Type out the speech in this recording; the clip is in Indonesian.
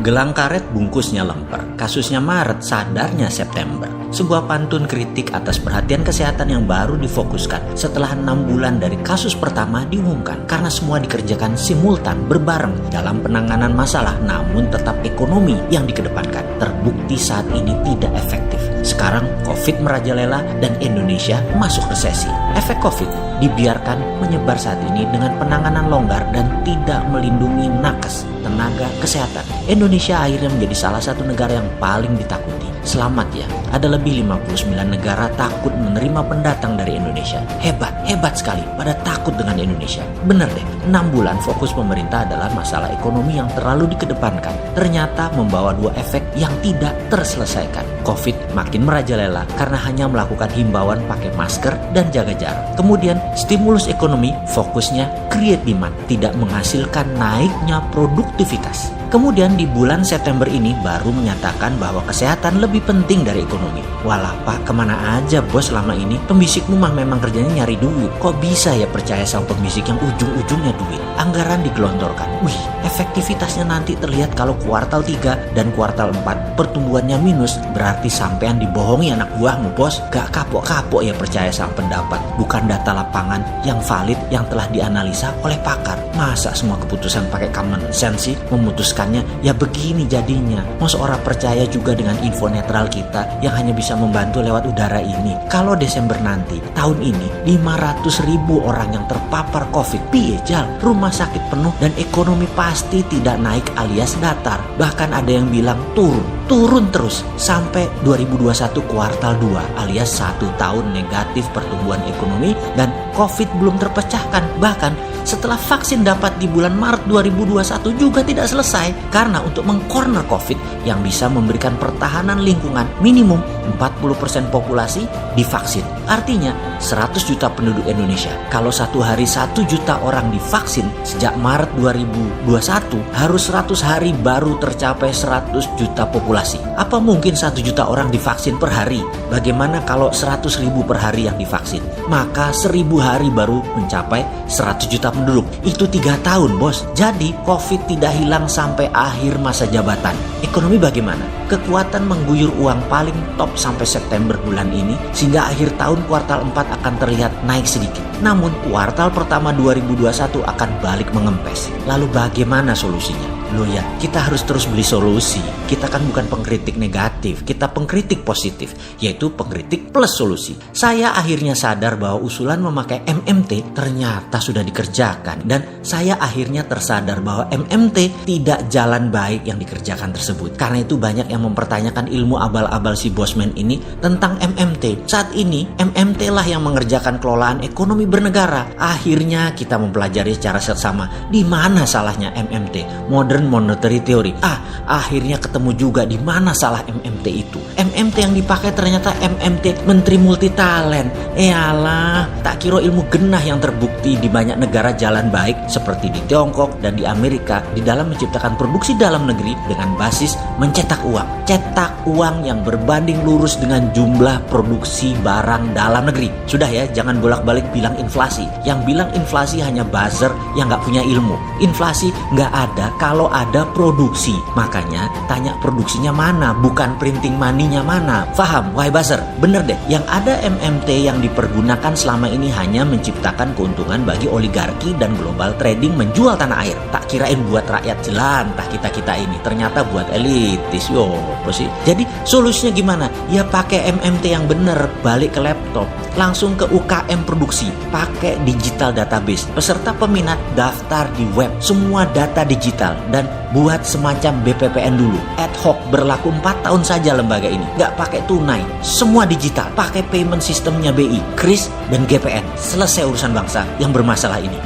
Gelang karet bungkusnya lemper, kasusnya Maret, sadarnya September. Sebuah pantun kritik atas perhatian kesehatan yang baru difokuskan setelah 6 bulan dari kasus pertama diumumkan. Karena semua dikerjakan simultan berbareng dalam penanganan masalah, namun tetap ekonomi yang dikedepankan. Terbukti saat ini tidak efektif. Sekarang COVID merajalela dan Indonesia masuk resesi. Efek COVID dibiarkan menyebar saat ini dengan penanganan longgar dan tidak melindungi nakes tenaga kesehatan. Indonesia akhirnya menjadi salah satu negara yang paling ditakuti. Selamat ya, ada lebih 59 negara takut menerima pendatang dari Indonesia. Hebat sekali pada takut dengan Indonesia. Bener deh, 6 bulan fokus pemerintah adalah masalah ekonomi yang terlalu dikedepankan. Ternyata membawa 2 efek yang tidak terselesaikan. COVID makin merajalela karena hanya melakukan himbauan pakai masker dan jaga jarak. Kemudian stimulus ekonomi fokusnya create demand, tidak menghasilkan naiknya produktivitas. Kemudian di bulan September ini baru menyatakan bahwa kesehatan lebih penting dari ekonomi. Walah Pak, kemana aja bos selama ini? Pembisikmu mah memang kerjanya nyari duit. Kok bisa ya percaya sama pembisik yang ujung-ujungnya duit? Anggaran digelontorkan. Wih, efektivitasnya nanti terlihat kalau kuartal 3 dan kuartal 4 pertumbuhannya minus. Berarti sampean dibohongi anak buahmu bos. Gak kapok-kapok ya percaya sama pendapat. Bukan data lapangan yang valid yang telah dianalisa oleh pakar. Masa semua keputusan pakai common sense sih memutuskan? Ya begini jadinya. Masa orang percaya juga dengan info netral kita yang hanya bisa membantu lewat udara ini. Kalau Desember nanti, tahun ini 500.000 orang yang terpapar COVID. Piye jal, rumah sakit penuh dan ekonomi pasti tidak naik alias datar. Bahkan ada yang bilang turun terus sampai 2021 kuartal 2 alias 1 tahun negatif pertumbuhan ekonomi dan COVID belum terpecahkan. Bahkan setelah vaksin dapat di bulan Maret 2021 juga tidak selesai karena untuk mengcorner COVID yang bisa memberikan pertahanan lingkungan minimum 40% populasi divaksin. Artinya 100 juta penduduk Indonesia. Kalau satu hari 1 juta orang divaksin sejak Maret 2021 harus 100 hari baru tercapai 100 juta populasi. Apa mungkin 1 juta orang divaksin per hari? Bagaimana kalau 100.000 per hari yang divaksin? Maka 1.000 hari baru mencapai 100 juta penduduk. Itu 3 tahun bos. Jadi COVID tidak hilang sampai akhir masa jabatan. Ekonomi bagaimana? Kekuatan mengguyur uang paling top sampai September bulan ini sehingga akhir tahun kuartal 4 akan terlihat naik sedikit. Namun kuartal pertama 2021 akan balik mengempes. Lalu bagaimana solusinya? Loh ya, kita harus terus beli solusi. Kita kan bukan pengkritik negatif, kita pengkritik positif, yaitu pengkritik plus solusi. Saya akhirnya sadar bahwa usulan memakai MMT ternyata sudah dikerjakan. Dan saya akhirnya tersadar bahwa MMT tidak jalan baik yang dikerjakan tersebut. Karena itu banyak yang mempertanyakan ilmu abal-abal si Bosman ini tentang MMT. Saat ini MMT lah yang mengerjakan kelolaan ekonomi bernegara. Akhirnya kita mempelajari secara seksama di mana salahnya MMT, Modern Monetary Theory. Akhirnya ketemu juga di mana salah MMT itu. MMT yang dipakai ternyata MMT Menteri Multitalent. Alah, tak kira ilmu genah yang terbukti di banyak negara jalan baik seperti di Tiongkok dan di Amerika di dalam menciptakan produksi dalam negeri dengan basis mencetak uang. Cetak uang yang berbanding lurus dengan jumlah produksi barang dalam negeri. Sudah ya, jangan bolak-balik bilang inflasi. Yang bilang inflasi hanya buzzer yang gak punya ilmu. Inflasi gak ada kalau ada produksi. Makanya tanya produksinya mana, bukan printing money-nya mana. Faham? Wahai buzzer, bener deh. Yang ada MMT yang dipergunakan selama ini hanya menciptakan keuntungan bagi oligarki dan global trading menjual tanah air. Tak kirain buat rakyat jelantah kita-kita ini. Ternyata buat elitis. Sih. Jadi solusinya gimana? Ya pakai MMT yang bener, balik ke laptop, langsung ke UKM produksi, pakai digital database, peserta peminat daftar di web, semua data digital, dan buat semacam BPPN dulu. Ad hoc berlaku 4 tahun saja lembaga ini, nggak pakai tunai, semua digital, pakai payment sistemnya BI, KRIS dan GPN. Selesai urusan bangsa yang bermasalah ini.